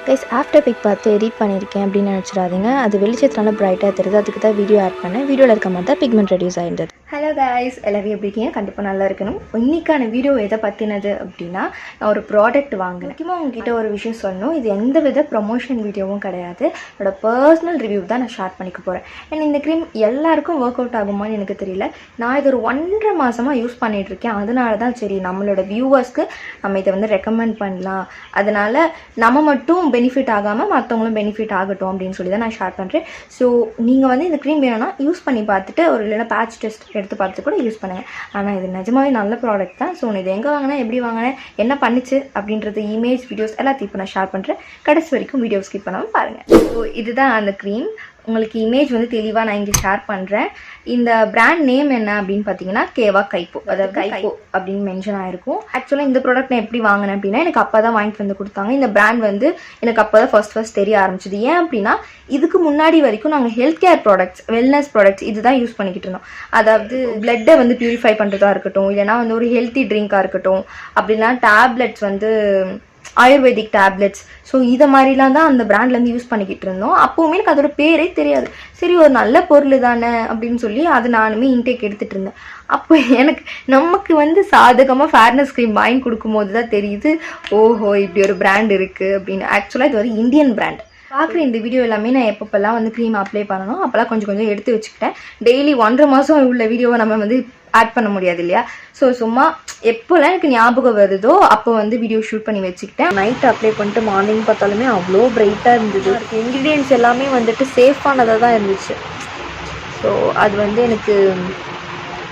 Guys after big பார்த்து edit பண்ணியிருக்கேன் அப்படின்னு நினச்சிடாதீங்க. அது வெளிச்சத்தினால பிரைட்டாக தெரியுது. அதுக்கு தான் வீடியோ ஆட் பண்ணேன். வீடியோவில் இருக்க மாதிரி தான் பிக்மெண்ட் ரெடியூஸ் ஆயிருந்தது. ஹலோ கைஸ், எல்லாரும் எப்படி இருக்கீங்க? கண்டிப்பாக நல்லா இருக்கணும். இன்றைக்கான வீடியோ எதை பற்றினது அப்படின்னா, நான் ஒரு ப்ராடக்ட் வாங்கினேன். முக்கியமாக உங்ககிட்ட ஒரு விஷயம் சொல்லணும். இது எந்த வித ப்ரொமோஷன் வீடியோவும் கிடையாது. என்னோட பர்சனல் ரிவ்யூ தான் நான் ஷேர் பண்ணிக்க போகிறேன். ஏன்னா இந்த க்ரீம் எல்லாருக்கும் ஒர்க் அவுட் ஆகுமான்னு எனக்கு தெரியல. நான் இது ஒரு 1.5 மாதமாக யூஸ் பண்ணிகிட்ருக்கேன். அதனால தான் சரி நம்மளோட வியூவர்ஸ்க்கு நம்ம இதை வந்து ரெக்கமெண்ட் பண்ணலாம். அதனால் நம்ம மட்டும் பெனிஃபிட் ஆகாமல் மற்றவங்களும் பெனிஃபிட் ஆகட்டும் அப்படின்னு சொல்லி தான் நான் ஷேர் பண்ணுறேன். ஸோ நீங்கள் வந்து இந்த க்ரீம் வேணும்னா யூஸ் பண்ணி பார்த்துட்டு ஒரு இல்லைனா பேட்ச் டெஸ்ட் எடுத்து பார்த்துட்டு கூட யூஸ் பண்ணுங்கள். ஆனால் இது நிஜமாவே நல்ல ப்ராடக்ட் தான். ஸோ இது எங்கே வாங்கினேன், எப்படி வாங்கினேன், என்ன பண்ணிச்சு அப்படின்றது இமேஜ் வீடியோஸ் எல்லாத்தையும் இப்போ நான் ஷேர் பண்ணுறேன். கடைசி வரைக்கும் வீடியோ ஸ்கிப் பண்ணாமல் பாருங்கள். ஸோ இதுதான் அந்த க்ரீம். உங்களுக்கு இமேஜ் வந்து தெளிவாக நான் இங்கே ஷேர் பண்ணுறேன். இந்த பிராண்ட் நேம் என்ன அப்படின்னு பார்த்தீங்கன்னா கேவா கைப்போ, அதாவது கைப்போ அப்படின்னு மென்ஷன் ஆகிருக்கும். ஆக்சுவலாக இந்த ப்ராடக்ட் நான் எப்படி வாங்கினேன் அப்படின்னா, எனக்கு அப்போ தான் வாங்கிட்டு வந்து கொடுத்தாங்க. இந்த பிராண்ட் வந்து எனக்கு அப்போ தான் ஃபர்ஸ்ட் தெரிய ஆரம்பிச்சிது. ஏன் அப்படின்னா, இதுக்கு முன்னாடி வரைக்கும் நாங்கள் health care products, wellness products இதுதான் யூஸ் பண்ணிக்கிட்டு இருந்தோம். அதாவது பிளட்டை வந்து பியூரிஃபை பண்ணுறதா இருக்கட்டும், இல்லைனா வந்து ஒரு ஹெல்த்தி ட்ரிங்காக இருக்கட்டும், அப்படின்னா டேப்லெட்ஸ் வந்து ஆயுர்வேதிக் டேப்லெட்ஸ், ஸோ இதை மாதிரிலாம் தான் அந்த பிராண்ட்லேருந்து யூஸ் பண்ணிக்கிட்டு இருந்தோம். அப்போவுமே எனக்கு அதோட பேரே தெரியாது. சரி ஒரு நல்ல பொருள் தானே அப்படின்னு சொல்லி அது நானுமே இன்டேக் எடுத்துகிட்டு இருந்தேன். அப்போ எனக்கு நமக்கு வந்து சாதகமாக ஃபேர்னஸ் க்ரீம் வாங்கி கொடுக்கும்போது தான் தெரியுது, ஓஹோ இப்படி ஒரு பிராண்ட் இருக்குது அப்படின்னு. ஆக்சுவலாக இது ஒரு இந்தியன் பிராண்ட். பார்க்குற இந்த வீடியோ எல்லாமே நான் எப்பப்பெல்லாம் வந்து க்ரீம் அப்ளை பண்ணணும் அப்போல்லாம் கொஞ்சம் கொஞ்சம் எடுத்து வச்சுக்கிட்டேன். டெய்லி 1.5 மாதம் உள்ள வீடியோவை நம்ம வந்து ஆட் பண்ண முடியாது இல்லையா? ஸோ சும்மா எப்போல்லாம் எனக்கு ஞாபகம் வருதோ அப்போ வந்து வீடியோ ஷூட் பண்ணி வச்சுக்கிட்டேன். நைட் அப்ளை பண்ணிட்டு மார்னிங் பார்த்தாலுமே அவ்வளோ பிரைட்டாக இருந்தது. இன்க்ரீடியன்ட்ஸ் எல்லாமே வந்துட்டு சேஃபானதாக தான் இருந்துச்சு. ஸோ அது வந்து எனக்கு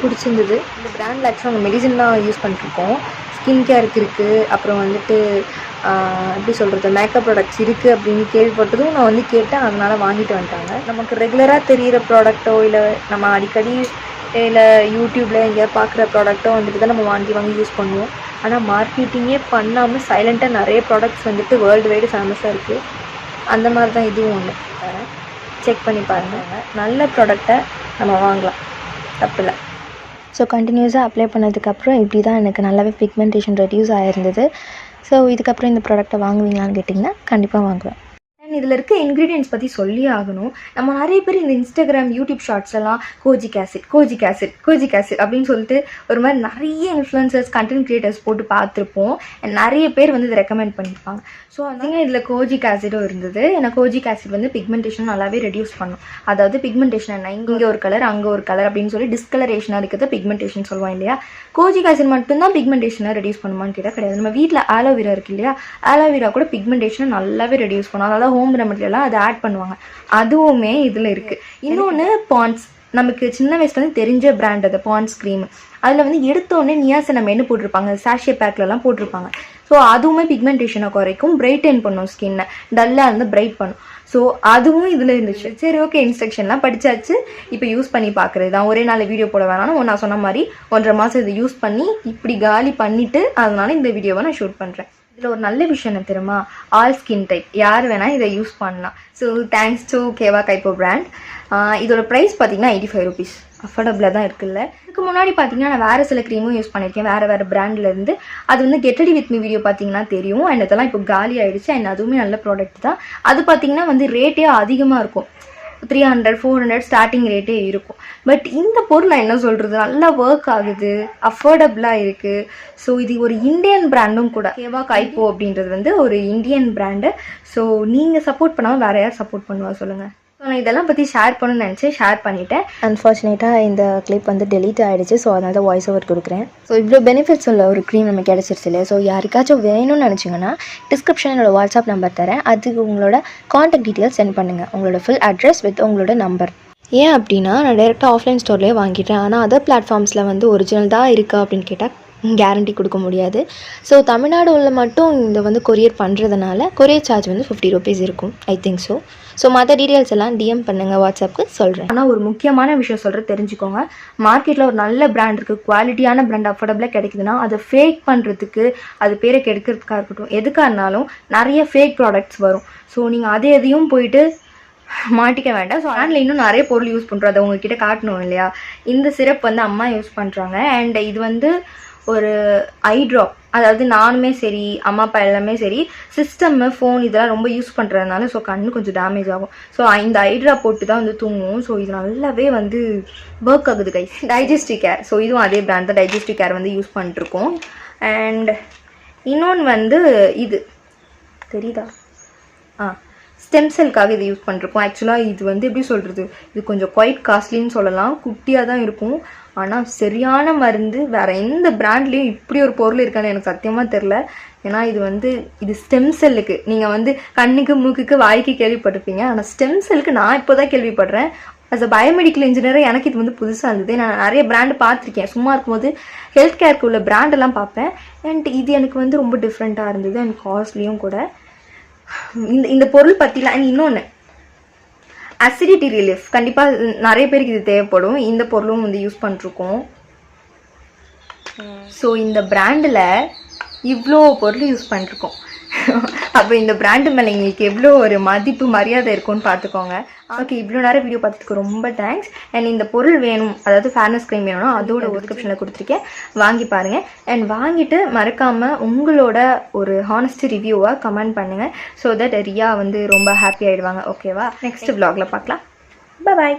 பிடிச்சிருந்தது. இந்த பிராண்டில் ஆக்சுவலாக நாங்கள் மெடிசன் தான் யூஸ் பண்ணிட்டுருக்கோம். ஸ்கின் கேருக்கு இருக்குது, அப்புறம் வந்துட்டு எப்படி சொல்கிறது, மேக்கப் ப்ராடக்ட்ஸ் இருக்குது அப்படின்னு கேள்விப்பட்டதும் நான் வந்து கேட்டேன். அதனால் வாங்கிட்டு வந்துட்டாங்க. நமக்கு ரெகுலராக தெரிகிற ப்ராடக்ட்டோ இல்லை நம்ம அடிக்கடி இல்லை யூடியூப்பில் எங்கேயாவது பார்க்குற ப்ராடக்ட்டோ வந்துட்டு தான் நம்ம வாங்கி யூஸ் பண்ணுவோம். ஆனால் மார்க்கெட்டிங்கே பண்ணாமல் சைலண்ட்டாக நிறைய ப்ராடக்ட்ஸ் வந்துட்டு வேர்ல்டு வைடு ஃபேமஸாக இருக்குது. அந்த மாதிரி தான் இதுவும் ஒன்று. செக் பண்ணி பாருங்கள், நல்ல ப்ராடக்டை நம்ம வாங்கலாம், தப்பில்லை. ஸோ கண்டினியூஸாக அப்ளை பண்ணதுக்கப்புறம் இப்படி தான் எனக்கு நல்லாவே பிக்மெண்டேஷன் ரெடியூஸ் ஆகிருந்தது. ஸோ இதுக்கப்புறம் இந்த ப்ராடக்ட்டை வாங்குவீங்களான்னு கேட்டிங்கன்னா கண்டிப்பாக வாங்குவேன். அண்ட் இதில் இருக்க இன்க்ரீடியன்ட்ஸ் பற்றி சொல்லி ஆகணும். நம்ம நிறைய பேர் இந்த இன்ஸ்டாகிராம் யூடியூப் ஷார்ட்ஸ்லாம் கோஜிக் ஆசிட் அப்படின்னு சொல்லிட்டு ஒரு மாதிரி நிறைய இன்ஃப்ளூயன்சர்ஸ் கண்டென்ட் கிரியேட்டர்ஸ் போட்டு பார்த்துருப்போம். அண்ட் நிறைய பேர் வந்து இதை ரெக்கமெண்ட் பண்ணியிருப்பாங்க. ஸோ அதுங்க இதில் கோஜிக் ஆசிடும் இருந்தது. ஏன்னா கோஜிக் ஆசிட் வந்து பிக்மெண்டேஷன் நல்லாவே ரெடியூஸ் பண்ணும். அதாவது பிக்மெண்டேஷன் என்ன, இங்கே ஒரு கலர் அங்கே ஒரு கலர் அப்படின்னு சொல்லி டிஸ்கலரேஷனாக இருக்கிறது பிக்மெண்டேஷன் சொல்லுவோம் இல்லையா? கோஜிக் ஆசிட் மட்டும்தான் பிக்மெண்டேஷனை ரெடியூஸ் பண்ணுமான்னு கேட்டால் கிடையாது. நம்ம வீட்டில் ஆலோவேரா இருக்கு இல்லையா, ஆலோவேரா கூட பிக்மெண்டேஷனை நல்லாவே ரெடியூஸ் பண்ணும். அதனால ஹோம் ரெமெடியெல்லாம் அதை ஆட் பண்ணுவாங்க. அதுவுமே இதில் இருக்குது. இன்னொன்று பாண்ட்ஸ், நமக்கு சின்ன வயசுலேருந்து தெரிஞ்ச பிராண்ட் அது பாண்ட்ஸ் க்ரீம். அதில் வந்து எடுத்தோடனே நியாசினமைட்னு போட்டிருப்பாங்க, சாஷே பேக்லலாம் போட்டிருப்பாங்க. ஸோ அதுவுமே பிக்மெண்டேஷனை குறைக்கும், பிரைட்டன் பண்ணும், ஸ்கின்னை டல்லாக இருந்து பிரைட் பண்ணும். ஸோ அதுவும் இதில் இருந்துச்சு. சரி ஓகே, இன்ஸ்ட்ரக்ஷன்லாம் படித்தாச்சு, இப்போ யூஸ் பண்ணி பார்க்குறது தான். ஒரே நாள் வீடியோ போட வேணாம்னு நான் சொன்ன மாதிரி 1.5 மாதம் இதை யூஸ் பண்ணி இப்படி காலி பண்ணிவிட்டு அதனால இந்த வீடியோவை நான் ஷூட் பண்ணுறேன். இதில் ஒரு நல்ல விஷயம் என்ன தெரியுமா, ஆல் ஸ்கின் டைப் யார் வேணால் இதை யூஸ் பண்ணலாம். ஸோ தேங்க்ஸ் டு கேவா கைப்போ பிராண்ட். இதோட ப்ரைஸ் பார்த்தீங்கன்னா 85 ருபீஸ், அஃபோர்டபுளாக தான் இருக்குல்ல. இதுக்கு முன்னாடி பார்த்தீங்கன்னா நான் வேறு சில க்ரீமும் யூஸ் பண்ணியிருக்கேன் வேறு பிராண்ட்லேருந்து. அது வந்து get ready with me video பார்த்தீங்கன்னா தெரியும். அண்ட் இதெல்லாம் இப்போ காலி ஆகிடுச்சு. அண்ட் அதுவுமே நல்ல ப்ராடக்ட் தான். அது பார்த்தீங்கன்னா வந்து ரேட்டே அதிகமாக இருக்கும், 300 400 ஸ்டார்டிங் ரேட்டே இருக்கும். பட் இந்த பொருள் நான் என்ன சொல்கிறது, நல்லா ஒர்க் ஆகுது, அஃபோர்டபுளாக இருக்குது. ஸோ இது ஒரு இந்தியன் பிராண்டும் கூட. கேவா கைப்போ அப்படின்றது வந்து ஒரு இந்தியன் பிராண்டு. ஸோ நீங்கள் சப்போர்ட் பண்ணாமல் வேறு யார் சப்போர்ட் பண்ணுவா சொல்லுங்கள்? ஸோ நான் இதெல்லாம் பற்றி ஷேர் பண்ணணும்னு நினச்சி ஷேர் பண்ணிவிட்டேன். அன்ஃபார்ச்சுனேட்டாக இந்த கிளிப் வந்து டெலீட் ஆகிடுச்சு. ஸோ அதனால தான் வாய்ஸ் ஓவர் கொடுக்குறேன். ஸோ இவ்வளோ பெனிஃபிட்ஸ் உள்ள ஒரு க்ரீம் நம்ம கிடச்சிருச்சு இல்லையா? ஸோ யாருக்காச்சும் வேணும்னு நினச்சிங்கன்னா டிஸ்கிரிப்ஷனில் என்னோடய வாட்ஸ்அப் நம்பர் தரேன். அதுக்கு உங்களோட காண்டாக்ட் டீட்டெயில்ஸ் சென்ட் பண்ணுங்கள், உங்களோட ஃபுல் அட்ரஸ் வித் உங்களோட நம்பர். ஏன் அப்படின்னா நான் டைரெக்டாக ஆஃப்லைன் ஸ்டோர்லேயே வாங்கிட்டேன். ஆனால் அதர் பிளாட்ஃபார்ம்ஸில் வந்து ஒரிஜினல் தான் இருக்கா அப்படின்னு கேட்டால் கேரண்டி கொடுக்க முடியாது. ஸோ தமிழ்நாடு உள்ள மட்டும் இந்த வந்து கொரியர் பண்ணுறதுனால கொரியர் சார்ஜ் வந்து 50 ருபீஸ் இருக்கும், ஐ திங்க் ஸோ. ஸோ மற்ற டீட்டெயில்ஸ் எல்லாம் டிஎம் பண்ணுங்கள், வாட்ஸ்அப்புக்கு சொல்கிறேன். ஆனால் ஒரு முக்கியமான விஷயம் சொல்கிறது தெரிஞ்சுக்கோங்க. மார்க்கெட்டில் ஒரு நல்ல பிராண்ட் இருக்குது, குவாலிட்டியான பிராண்ட் அஃபோர்டபுளாக கிடைக்குதுன்னா அதை ஃபேக் பண்ணுறதுக்கு, அது பேரை கெடுக்கிறதுக்காக இருக்கட்டும், எதுக்காக இருந்தாலும் நிறைய ஃபேக் ப்ராடக்ட்ஸ் வரும். ஸோ நீங்கள் எதையும் போயிட்டு மாட்டிக்க வேண்டாம். ஸோ ஆன்லைன் இன்னும் நிறைய பொருள் யூஸ் பண்ணுறோம், அதை உங்ககிட்ட காட்டணும் இல்லையா? இந்த சிரப் வந்து அம்மா யூஸ் பண்ணுறாங்க. அண்ட் இது வந்து ஒரு ஐ ட்ராப். அதாவது நானுமே சரி அம்மா அப்பா எல்லாமே சரி சிஸ்டம்மு ஃபோன் இதெல்லாம் ரொம்ப யூஸ் பண்ணுறதுனால ஸோ கண்ணு கொஞ்சம் டேமேஜ் ஆகும். ஸோ இந்த ஐ ட்ராப் போட்டு தான் வந்து தூங்குவோம். ஸோ இது நல்லாவே வந்து ஒர்க் ஆகுது கைஸ். டைஜஸ்டிவ் கேர், ஸோ இதுவும் அதே பிராண்ட் தான். டைஜஸ்டிவ் கேர் வந்து யூஸ் பண்ணிட்டுருக்கோம். அண்ட் இன்னொன்று வந்து இது தெரியுதா, ஸ்டெம் செல்லுக்காக இது யூஸ் பண்ணிருக்கோம். ஆக்சுவலாக இது வந்து எப்படி சொல்கிறது, இது கொஞ்சம் குவைட் காஸ்ட்லின்னு சொல்லலாம். குட்டியாக தான் இருக்கும், ஆனால் சரியான மருந்து. வேறு எந்த பிராண்ட்லேயும் இப்படி ஒரு பொருள் இருக்கான்னு எனக்கு சத்தியமாக தெரில. ஏன்னா இது வந்து இது ஸ்டெம் செல்லுக்கு. நீங்கள் வந்து கண்ணுக்கு மூக்குக்கு வாய்க்கு கேள்விப்பட்டிருப்பீங்க, ஆனால் ஸ்டெம் செல்லுக்கு நான் இப்போ தான் கேள்விப்படுறேன். அஸ் அ பயோமெடிக்கல் இன்ஜினியராக எனக்கு இது வந்து புதுசாக இருந்தது. நான் நிறைய பிராண்டு பார்த்துருக்கேன், சும்மா இருக்கும்போது ஹெல்த் கேருக்கு உள்ள பிராண்டெல்லாம் பார்ப்பேன். அண்ட் இது எனக்கு வந்து ரொம்ப டிஃப்ரெண்ட்டாக இருந்தது அண்ட் காஸ்ட்லியும் கூட. இந்த பொருள் பற்றிலாம். அண்ட் இன்னொன்று அசிடிட்டி ரிலீஃப், கண்டிப்பாக நிறைய பேருக்கு இது தேவைப்படும். இந்த பொருளும் வந்து யூஸ் பண்ணிருக்கோம். ஸோ இந்த பிராண்டில் இவ்வளோ பொருள் யூஸ் பண்ணிருக்கோம். அப்போ இந்த பிராண்டு மேலே எங்களுக்கு எவ்வளோ ஒரு மதிப்பு மரியாதை இருக்கும்னு பார்த்துக்கோங்க. ஓகே, இவ்வளோ நேரம் வீடியோ பார்த்துக்கு ரொம்ப தேங்க்ஸ். அண்ட் இந்த பொருள் வேணும், அதாவது ஃபேர்னஸ் க்ரீம் வேணும்னா அதோட ஒரு டிஸ்கிரிப்ஷனில் கொடுத்துருக்கேன், வாங்கி பாருங்கள். அண்ட் வாங்கிட்டு மறக்காமல் உங்களோட ஒரு ஹானஸ்ட் ரிவ்யூவாக கமெண்ட் பண்ணுங்கள். ஸோ தட் ரியா வந்து ரொம்ப ஹாப்பி ஆகிடுவாங்க. ஓகேவா, நெக்ஸ்ட் vlogல பார்க்கலாம். பாய்.